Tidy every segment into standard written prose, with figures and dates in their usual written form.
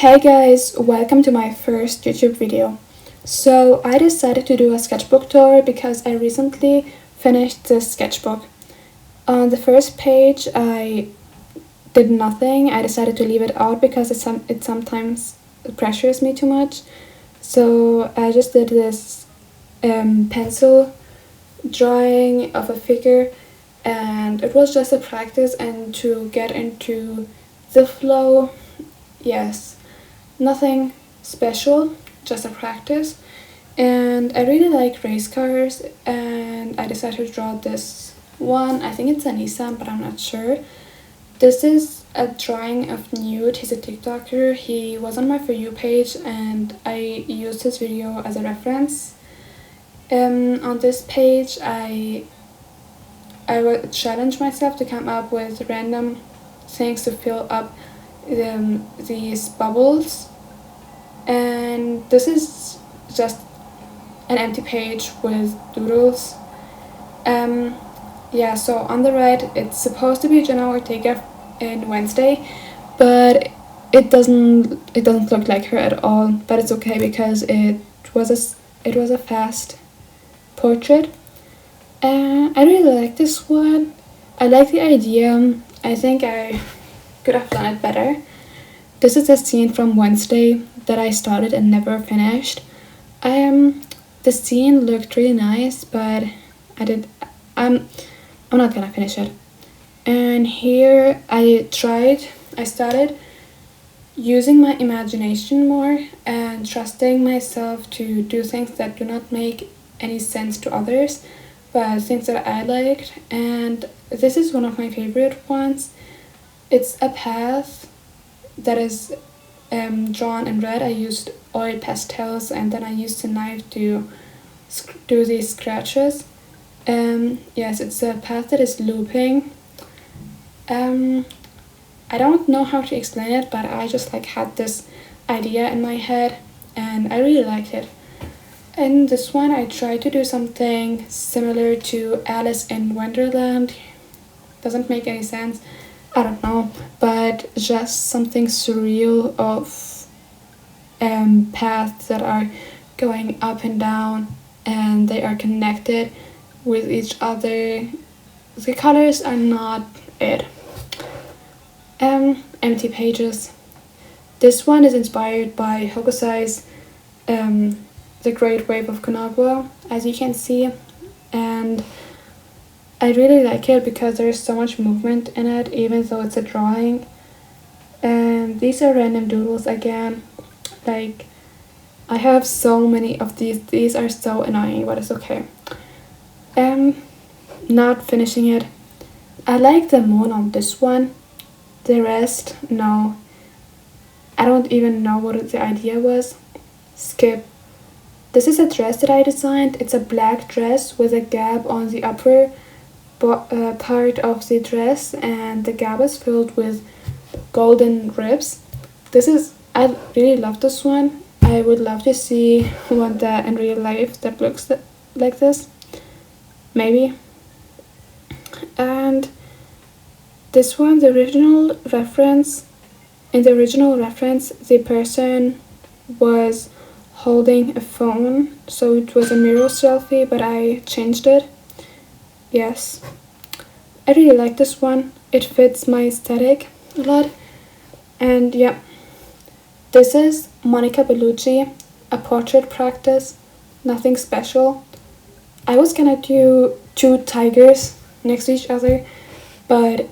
Hey guys, welcome to my first YouTube video. So I decided to do a sketchbook tour because I recently finished this sketchbook. On the first page I did nothing. I decided to leave it out because it sometimes pressures me too much. So I just did this pencil drawing of a figure, and it was just a practice and to get into the flow. Yes, nothing special, just a practice. And I really like race cars, and I decided to draw this one. I think it's a Nissan, but I'm not sure. This is a drawing of Nude. He's a TikToker. He was on my For You page, and I used his video as a reference. On this page, I would challenge myself to come up with random things to fill up these bubbles, and this is just an empty page with doodles. Yeah, so on the right it's supposed to be Jenna Ortega in Wednesday, but it doesn't look like her at all. But it's okay because it was a fast portrait. I really like this one. I like the idea. I think I could have done it better. This is a scene from Wednesday that I started and never finished. The scene looked really nice, but I'm not gonna finish it. And here I started using my imagination more and trusting myself to do things that do not make any sense to others, but things that I liked. And this is one of my favorite ones. It's a path that is drawn in red. I used oil pastels, and then I used a knife to do these scratches. Yes, it's a path that is looping. I don't know how to explain it, but I just had this idea in my head, and I really liked it. In this one, I tried to do something similar to Alice in Wonderland. Doesn't make any sense. I don't know, but just something surreal of paths that are going up and down, and they are connected with each other. The colors are not it. Empty pages. This one is inspired by Hokusai's The Great Wave of Kanagawa, as you can see, and I really like it because there is so much movement in it, even though it's a drawing. And these are random doodles again. I have so many of these. These are so annoying, but it's okay. Not finishing it. I like the moon on this one. The rest, no. I don't even know what the idea was. Skip. This is a dress that I designed. It's a black dress with a gap on the upper part of the dress, and the gap is filled with golden ribs. I really love this one. I would love to see one that in real life that looks like this, maybe. And this one, in the original reference, the person was holding a phone, so it was a mirror selfie, but I changed it. Yes, I really like this one. It fits my aesthetic a lot. And yeah, this is Monica Bellucci, a portrait practice, nothing special. I was gonna do two tigers next to each other, but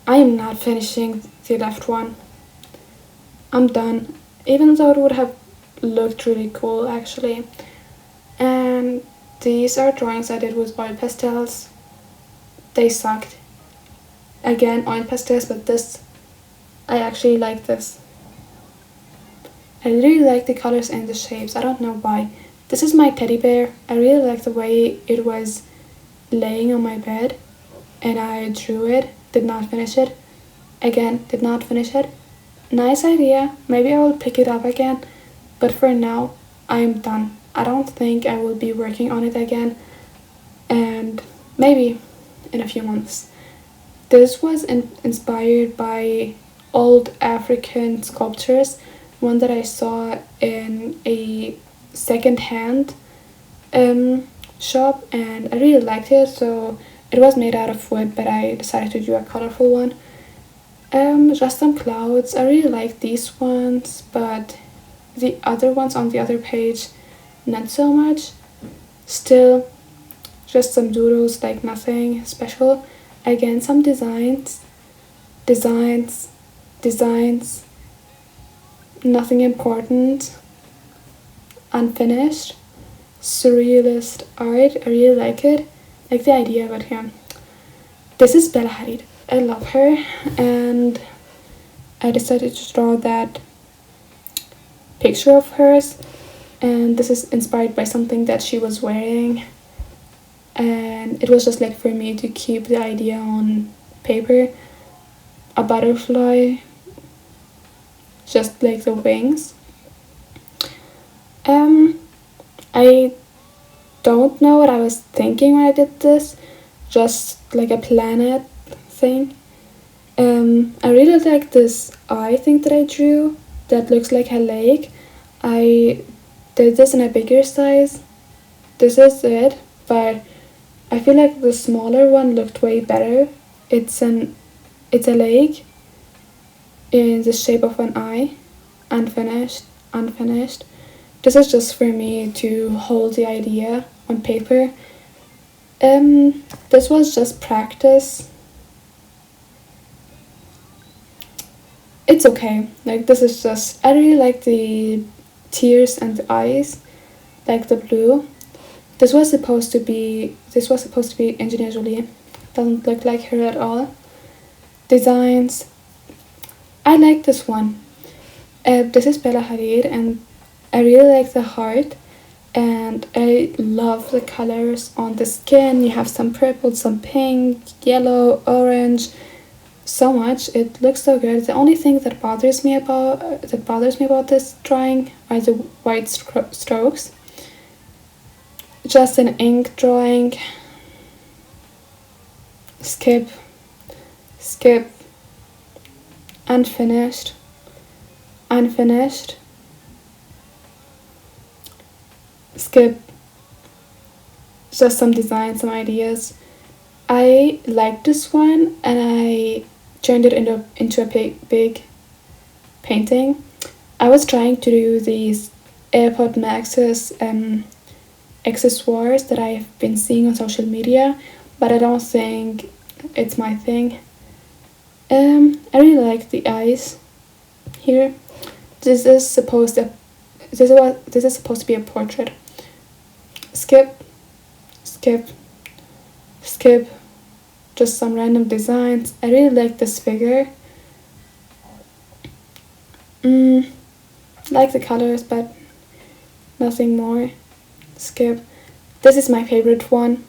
I am not finishing the left one. I'm done, even though it would have looked really cool actually. And these are drawings I did with oil pastels. They sucked. Again, oil pastels, but I actually like this. I really like the colors and the shapes. I don't know why. This is my teddy bear. I really like the way it was laying on my bed, and I drew it. Did not finish it. Again, did not finish it. Nice idea. Maybe I will pick it up again, but for now, I'm done. I don't think I will be working on it again, and maybe in a few months. This was inspired by old African sculptures one that I saw in a second-hand shop, and I really liked it. So it was made out of wood, but I decided to do a colorful one. Just some clouds. I really like these ones, but the other ones on the other page, not so much. Still, just some doodles, like nothing special. Again, some designs, nothing important, unfinished, surrealist art. I really like it, like the idea of it. Yeah, this is Bella Hadid. I love her, and I decided to draw that picture of hers, and this is inspired by something that she was wearing, and it was just like for me to keep the idea on paper. A butterfly, just like the wings. I don't know what I was thinking when I did this, just like a planet thing. I really like this eye thing that I drew that looks like a lake. I did this in a bigger size. This is it, but I feel like the smaller one looked way better. It's a lake in the shape of an eye, unfinished. This is just for me to hold the idea on paper. This was just practice. It's okay. Like, this is just, I really like the tears and the eyes, like the blue. This was supposed to be Angelina Jolie. Doesn't look like her at all. Designs. I like this one. This is Bella Hadid, and I really like the heart, and I love the colors on the skin. You have some purple, some pink, yellow, orange. So much. It looks so good. The only thing that bothers me about this drawing are the white strokes. Just an ink drawing. Skip. Unfinished. Skip. Just some design, some ideas. I like this one, and I turned it into a big painting. I was trying to do these AirPod Maxes accessoires that I've been seeing on social media, but I don't think it's my thing. I really like the eyes here. This is supposed to be a portrait. Skip. Just some random designs. I really like this figure. Like the colors, but nothing more. Skip. This is my favorite one.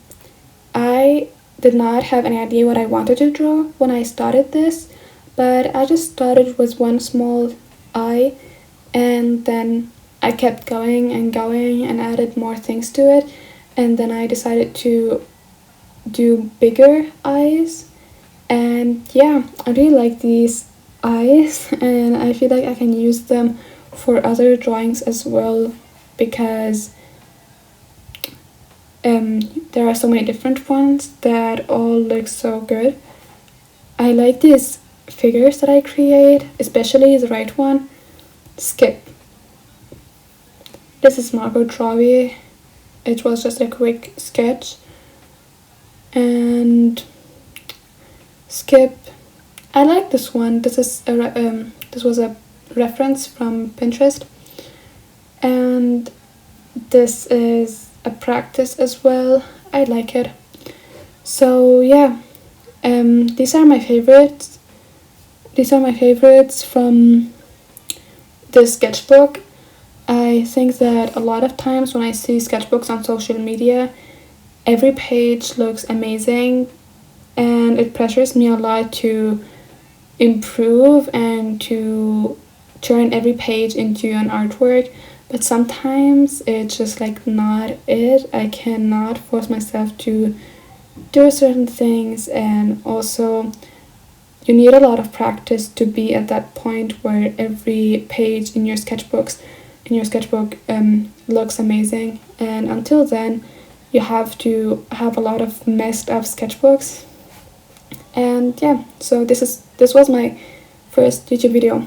I did not have any idea what I wanted to draw when I started this, but I just started with one small eye, and then I kept going and added more things to it, and then I decided to do bigger eyes. And yeah, I really like these eyes, and I feel like I can use them for other drawings as well, because there are so many different ones that all look so good. I like these figures that I create, especially the right one. Skip. This is Margot Robbie. It was just a quick sketch. And skip. I like this one. This was a reference from Pinterest, and this is a practice as well. I like it. So yeah, these are my favorites. These are my favorites from this sketchbook. I think that a lot of times when I see sketchbooks on social media, every page looks amazing, and it pressures me a lot to improve and to turn every page into an artwork, but sometimes it's just like not it. I cannot force myself to do certain things, and also you need a lot of practice to be at that point where every page in your sketchbook looks amazing. And until then, you have to have a lot of messed up sketchbooks. And yeah, so this was my first YouTube video.